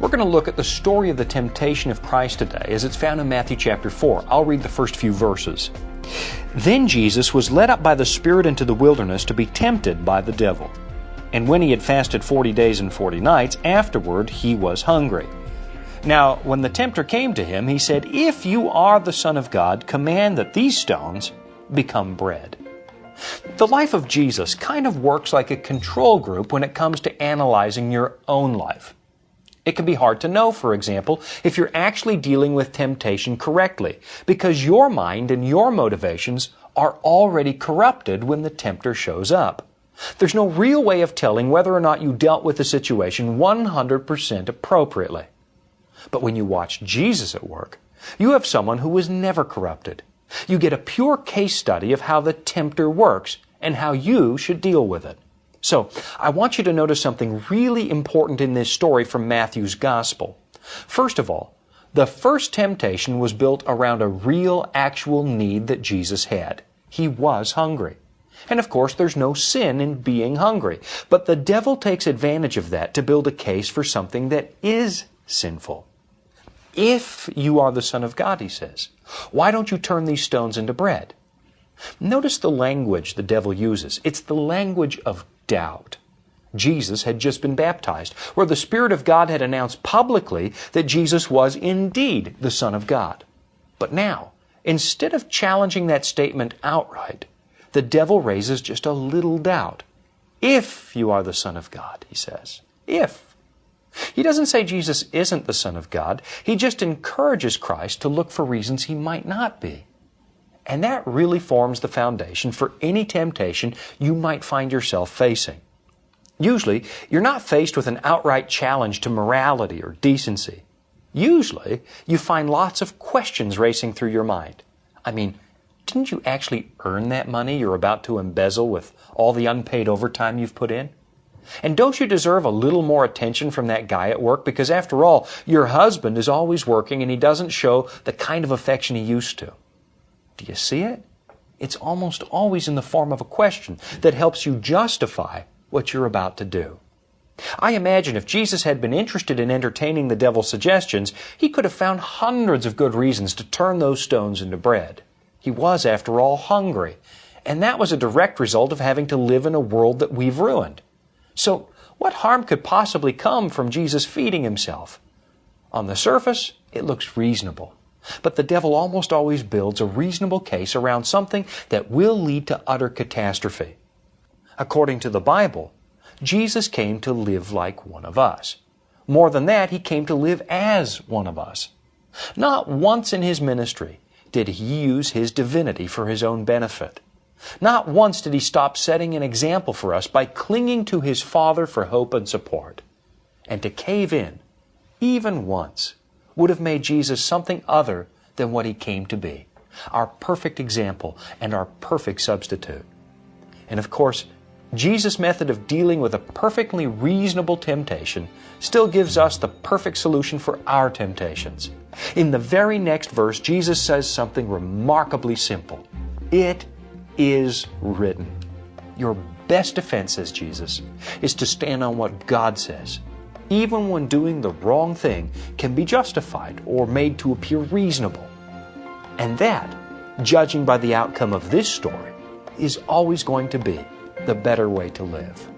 We're going to look at the story of the temptation of Christ today as it's found in Matthew chapter 4. I'll read the first few verses. Then Jesus was led up by the Spirit into the wilderness to be tempted by the devil. And when he had fasted 40 days and 40 nights, afterward he was hungry. Now, when the tempter came to him, he said, "If you are the Son of God, command that these stones become bread." The life of Jesus kind of works like a control group when it comes to analyzing your own life. It can be hard to know, for example, if you're actually dealing with temptation correctly, because your mind and your motivations are already corrupted when the tempter shows up. There's no real way of telling whether or not you dealt with the situation 100% appropriately. But when you watch Jesus at work, you have someone who was never corrupted. You get a pure case study of how the tempter works and how you should deal with it. So, I want you to notice something really important in this story from Matthew's Gospel. First of all, the first temptation was built around a real, actual need that Jesus had. He was hungry. And of course, there's no sin in being hungry. But the devil takes advantage of that to build a case for something that is sinful. If you are the Son of God, he says, why don't you turn these stones into bread? Notice the language the devil uses. It's the language of doubt. Jesus had just been baptized, where the Spirit of God had announced publicly that Jesus was indeed the Son of God. But now, instead of challenging that statement outright, the devil raises just a little doubt. If you are the Son of God, he says. If. He doesn't say Jesus isn't the Son of God. He just encourages Christ to look for reasons he might not be. And that really forms the foundation for any temptation you might find yourself facing. Usually, you're not faced with an outright challenge to morality or decency. Usually, you find lots of questions racing through your mind. I mean, didn't you actually earn that money you're about to embezzle with all the unpaid overtime you've put in? And don't you deserve a little more attention from that guy at work? Because after all, your husband is always working and he doesn't show the kind of affection he used to. Do you see it? It's almost always in the form of a question that helps you justify what you're about to do. I imagine if Jesus had been interested in entertaining the devil's suggestions, he could have found hundreds of good reasons to turn those stones into bread. He was, after all, hungry, and that was a direct result of having to live in a world that we've ruined. So, what harm could possibly come from Jesus feeding himself? On the surface, it looks reasonable. But the devil almost always builds a reasonable case around something that will lead to utter catastrophe. According to the Bible, Jesus came to live like one of us. More than that, he came to live as one of us. Not once in his ministry did he use his divinity for his own benefit. Not once did he stop setting an example for us by clinging to his Father for hope and support. And to cave in, even once, would have made Jesus something other than what he came to be, our perfect example and our perfect substitute. And of course, Jesus' method of dealing with a perfectly reasonable temptation still gives us the perfect solution for our temptations. In the very next verse, Jesus says something remarkably simple. It is written. Your best defense, says Jesus, is to stand on what God says, even when doing the wrong thing can be justified or made to appear reasonable. And that, judging by the outcome of this story, is always going to be the better way to live.